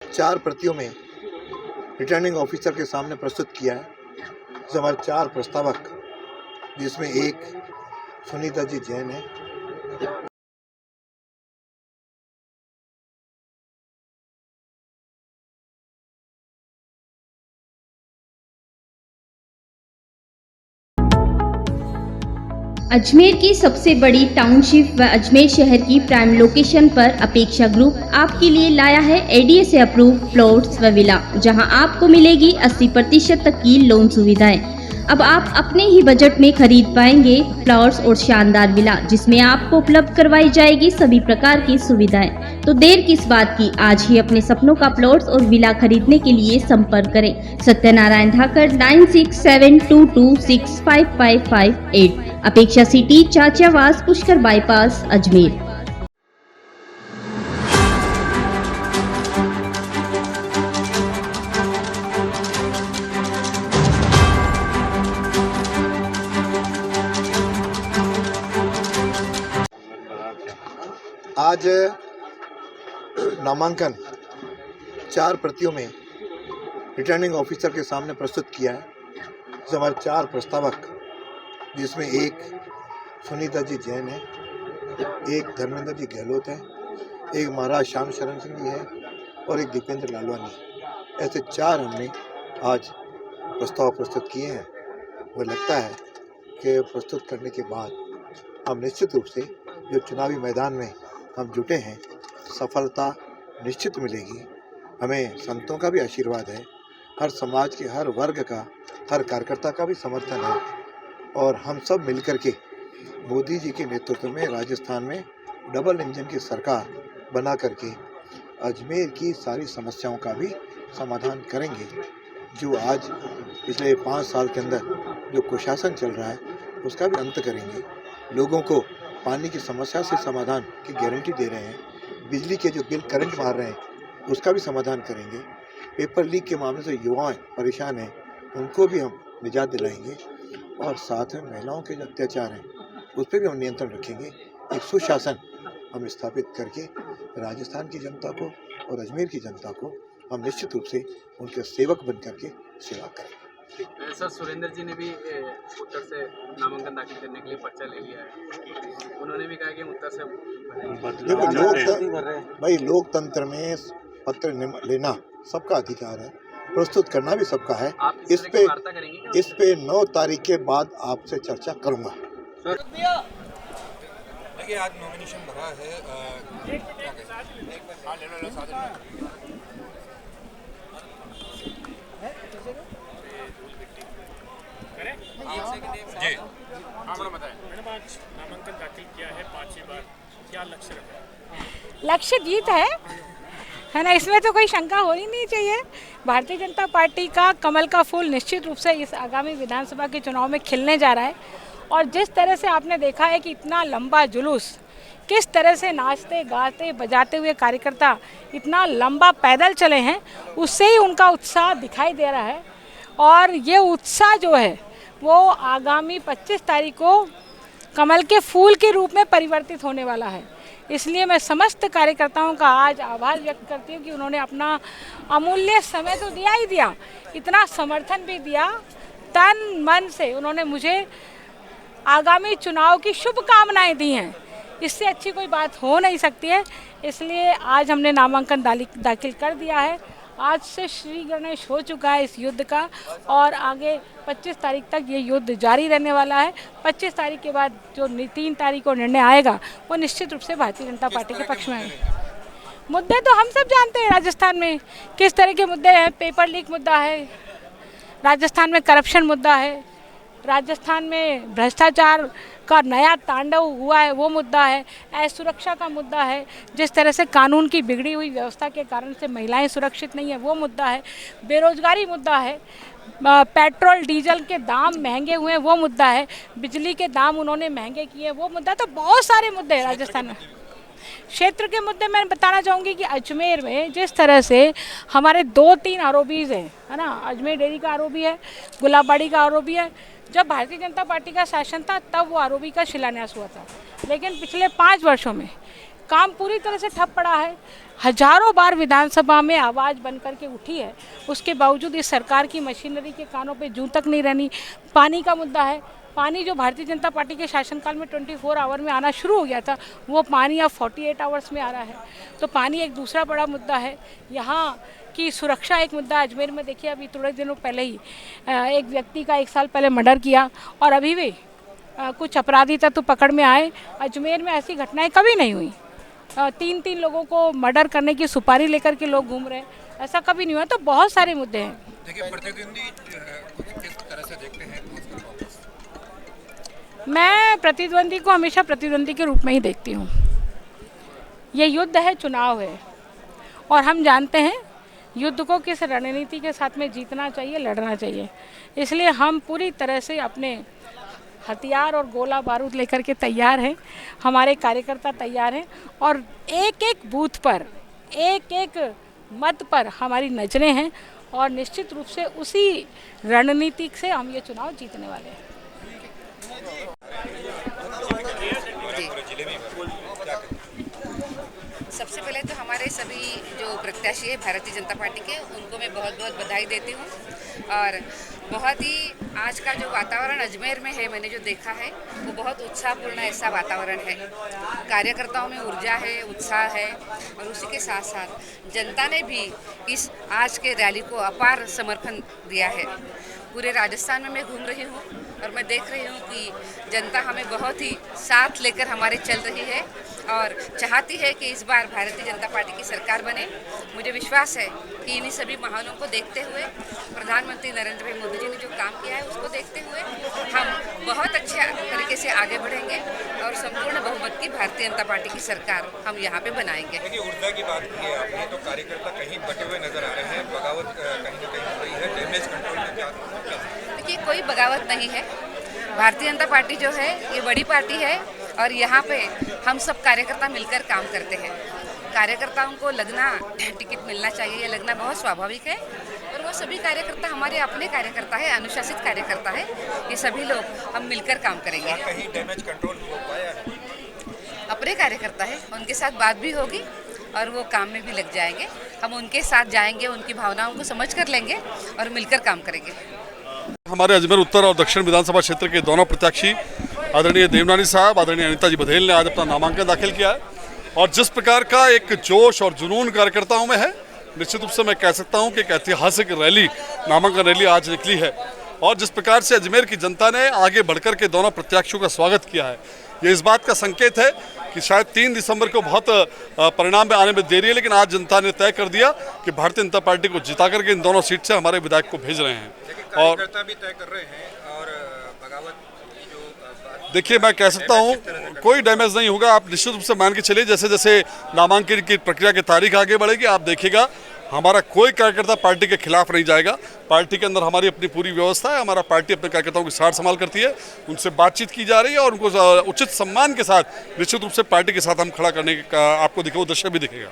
4 प्रतियों में returning officer के सामने प्रस्तुत किया है। जो हमारे 4 प्रस्तावक, जिसमें एक सुनीता जी जैन है, अजमेर की सबसे बड़ी टाउनशिप व अजमेर शहर की प्राइम लोकेशन पर अपेक्षा ग्रुप आपके लिए लाया है एडीए से अप्रूव प्लॉट्स व विला, जहां आपको मिलेगी 80% तक की लोन सुविधाएं। अब आप अपने ही बजट में खरीद पाएंगे प्लॉट्स और शानदार विला, जिसमें आपको उपलब्ध करवाई जाएगी सभी प्रकार की सुविधाएं। तो देर किस बात की, आज ही अपने सपनों का प्लॉट्स और विला खरीदने के लिए संपर्क करें सत्यनारायण धाकर 9672265558। अपेक्षा सिटी, चाचावास, पुष्कर बाईपास, अजमेर। आज नामांकन 4 प्रतियों में रिटर्निंग ऑफिसर के सामने प्रस्तुत किया है। जो हमारे 4 प्रस्तावक, जिसमें एक सुनीता जी जैन है, एक धर्मेंद्र जी गहलोत है, एक महाराज श्याम शरण सिंह जी है और एक दीपेंद्र लालवानी। ऐसे 4 हमने आज प्रस्ताव प्रस्तुत किए हैं। वो लगता है कि प्रस्तुत करने के बाद हम निश्चित रूप से जो चुनावी मैदान में हम जुटे हैं, सफलता निश्चित मिलेगी। हमें संतों का भी आशीर्वाद है, हर समाज के हर वर्ग का, हर कार्यकर्ता का भी समर्थन है और हम सब मिलकर के मोदी जी के नेतृत्व में राजस्थान में डबल इंजन की सरकार बना करके अजमेर की सारी समस्याओं का भी समाधान करेंगे। जो आज पिछले 5 साल के अंदर जो कुशासन चल रहा है, उसका भी अंत करेंगे। लोगों को पानी की समस्या से समाधान की गारंटी दे रहे हैं। बिजली के जो बिल करंट मार रहे हैं, उसका भी समाधान करेंगे। पेपर लीक के मामले से युवा परेशान हैं, उनको भी हम निजात दिलाएंगे और साथ में महिलाओं के जो अत्याचार हैं, उस पर भी हम नियंत्रण रखेंगे। एक सुशासन हम स्थापित करके राजस्थान की जनता को और अजमेर की जनता को हम निश्चित रूप से उनके सेवक बन करके सेवा करेंगे। सर, सुरेंद्र जी ने भी उत्तर से नामांकन दाखिल करने के लिए पर्चा ले लिया है। उन्होंने भी कहा कि उत्तर से देखो, लोकतंत्र में पत्र लेना सबका अधिकार है, प्रस्तुत करना भी सबका है। इस पे 9 तारीख के बाद आपसे चर्चा करूंगा। देखिए, आज नॉमिनेशन भरा है, जी मैडम, आज नामांकन दाखिल किया है 5वीं बार, क्या लक्ष्य रखा है? लक्ष्य जीत है ना, इसमें तो कोई शंका हो ही नहीं चाहिए। भारतीय जनता पार्टी का कमल का फूल निश्चित रूप से इस आगामी विधानसभा के चुनाव में खिलने जा रहा है। और जिस तरह से आपने देखा है कि इतना लंबा जुलूस, किस तरह से नाचते गाते बजाते हुए कार्यकर्ता इतना लंबा पैदल चले हैं, उससे ही उनका उत्साह दिखाई दे रहा है। और ये उत्साह जो है वो आगामी 25 तारीख को कमल के फूल के रूप में परिवर्तित होने वाला है। इसलिए मैं समस्त कार्यकर्ताओं का आज आभार व्यक्त करती हूँ कि उन्होंने अपना अमूल्य समय तो दिया ही दिया, इतना समर्थन भी दिया, तन मन से उन्होंने मुझे आगामी चुनाव की शुभकामनाएं दी हैं। इससे अच्छी कोई बात हो नहीं सकती है। इसलिए आज हमने नामांकन दाखिल कर दिया है। आज से श्री गणेश हो चुका है इस युद्ध का और आगे 25 तारीख तक ये युद्ध जारी रहने वाला है। 25 तारीख के बाद जो 3 तारीख को निर्णय आएगा वो निश्चित रूप से भारतीय जनता पार्टी के पक्ष में आएगा। मुद्दे तो हम सब जानते हैं राजस्थान में किस तरह के मुद्दे हैं। पेपर लीक मुद्दा है, राजस्थान में करप्शन मुद्दा है, राजस्थान में भ्रष्टाचार का नया तांडव हुआ है वो मुद्दा है, असुरक्षा का मुद्दा है, जिस तरह से कानून की बिगड़ी हुई व्यवस्था के कारण से महिलाएं सुरक्षित नहीं है वो मुद्दा है, बेरोजगारी मुद्दा है, पेट्रोल डीजल के दाम महंगे हुए हैं वो मुद्दा है, बिजली के दाम उन्होंने महंगे किए वो मुद्दा। तो बहुत सारे मुद्दे हैं राजस्थान में। क्षेत्र के मुद्दे मैं बताना चाहूँगी कि अजमेर में जिस तरह से हमारे 2-3 आरोपीज़ हैं, है ना, अजमेर डेयरी का आरोपी है, गुलाबबाड़ी का आरोपी है। जब भारतीय जनता पार्टी का शासन था तब वो आरोपी का शिलान्यास हुआ था, लेकिन पिछले 5 वर्षों में काम पूरी तरह से ठप पड़ा है। हजारों बार विधानसभा में आवाज़ बन करके उठी है, उसके बावजूद इस सरकार की मशीनरी के कानों पे जूं तक नहीं रहनी। पानी का मुद्दा है, पानी जो भारतीय जनता पार्टी के शासनकाल में 24 आवर में आना शुरू हो गया था, वो पानी अब 48 आवर्स में आ रहा है। तो पानी एक दूसरा बड़ा मुद्दा है। यहाँ की सुरक्षा एक मुद्दा। अजमेर में देखिए, अभी थोड़े दिनों पहले ही एक व्यक्ति का 1 साल पहले मर्डर किया और अभी भी कुछ अपराधी तत्व पकड़ में आए। अजमेर में ऐसी घटनाएं कभी नहीं हुई। 3 लोगों को मर्डर करने की सुपारी लेकर के लोग घूम रहे हैं, ऐसा कभी नहीं हुआ। तो बहुत सारे मुद्दे हैं। देखिए, प्रतिद्वंदी किस तरह से देखते हैं? मैं प्रतिद्वंदी को हमेशा प्रतिद्वंदी के रूप में ही देखती हूँ। ये युद्ध है, चुनाव है, और हम जानते हैं युद्ध को किस रणनीति के साथ में जीतना चाहिए, लड़ना चाहिए। इसलिए हम पूरी तरह से अपने हथियार और गोला बारूद लेकर के तैयार हैं। हमारे कार्यकर्ता तैयार हैं और एक एक बूथ पर, एक एक मत पर हमारी नज़रें हैं और निश्चित रूप से उसी रणनीति से हम ये चुनाव जीतने वाले हैं। सबसे पहले तो हमारे सभी जो प्रत्याशी है भारतीय जनता पार्टी के, उनको मैं बहुत बहुत बधाई देती हूँ। और बहुत ही आज का जो वातावरण अजमेर में है, मैंने जो देखा है वो बहुत उत्साहपूर्ण ऐसा वातावरण है। कार्यकर्ताओं में ऊर्जा है, उत्साह है, और उसी के साथ साथ जनता ने भी इस आज के रैली को अपार समर्थन दिया है। पूरे राजस्थान में मैं घूम रही हूँ और मैं देख रही हूँ कि जनता हमें बहुत ही साथ लेकर हमारे चल रही है और चाहती है कि इस बार भारतीय जनता पार्टी की सरकार बने। मुझे विश्वास है कि इन्हीं सभी महानों को देखते हुए, प्रधानमंत्री नरेंद्र भाई मोदी जी ने जो काम किया है उसको देखते हुए हम बहुत अच्छे तरीके से आगे बढ़ेंगे और संपूर्ण बहुमत की भारतीय जनता पार्टी की सरकार हम यहाँ पे बनाएंगे। देखिए, ऊर्जा की बात की है आपने, तो कार्यकर्ता कहीं बटे हुए नजर आ रहे हैं, बगावत कहीं ना कहीं हो रही है, डैमेज कंट्रोल में क्या? देखिए, कोई बगावत नहीं है। भारतीय जनता पार्टी जो है ये बड़ी पार्टी है और यहाँ पे हम सब कार्यकर्ता मिलकर काम करते हैं। कार्यकर्ताओं को लगना टिकट मिलना चाहिए, ये लगना बहुत स्वाभाविक है, और वो सभी कार्यकर्ता हमारे अपने कार्यकर्ता है, अनुशासित कार्यकर्ता है। ये सभी लोग हम मिलकर काम करेंगे। कहीं डैमेज कंट्रोल हो पाया है? अपने कार्यकर्ता है, उनके साथ बात भी होगी और वो काम में भी लग जाएंगे। हम उनके साथ जाएंगे, उनकी भावनाओं को समझ कर लेंगे और मिलकर काम करेंगे। हमारे अजमेर उत्तर और दक्षिण विधानसभा क्षेत्र के दोनों प्रत्याशी आदरणीय देवनानी साहब, आदरणीय अनिता जी बघेल ने आज अपना नामांकन दाखिल किया है। और जिस प्रकार का एक जोश और जुनून कार्यकर्ताओं में है, निश्चित रूप से मैं कह सकता हूं कि एक ऐतिहासिक रैली, नामांकन रैली आज निकली है। और जिस प्रकार से अजमेर की जनता ने आगे बढ़कर के दोनों प्रत्याशियों का स्वागत किया है, ये इस बात का संकेत है कि शायद 3 दिसंबर को बहुत परिणाम में आने में देरी है, लेकिन आज जनता ने तय कर दिया कि भारतीय जनता पार्टी को जिता करके इन दोनों सीट से हमारे विधायक को भेज रहे हैं। और कार्यकर्ता भी तय कर रहे हैं और बगावत की जो देखिए, मैं कह सकता हूँ कोई डैमेज नहीं होगा। आप निश्चित रूप से मान के चलिए, जैसे जैसे नामांकन की प्रक्रिया की तारीख आगे बढ़ेगी, आप देखिएगा हमारा कोई कार्यकर्ता पार्टी के खिलाफ नहीं जाएगा। पार्टी के अंदर हमारी अपनी पूरी व्यवस्था है, हमारा पार्टी अपने कार्यकर्ताओं की सार संभाल करती है, उनसे बातचीत की जा रही है और उनको उचित सम्मान के साथ निश्चित रूप से पार्टी के साथ हम खड़ा करने का आपको वो दृश्य भी दिखेगा।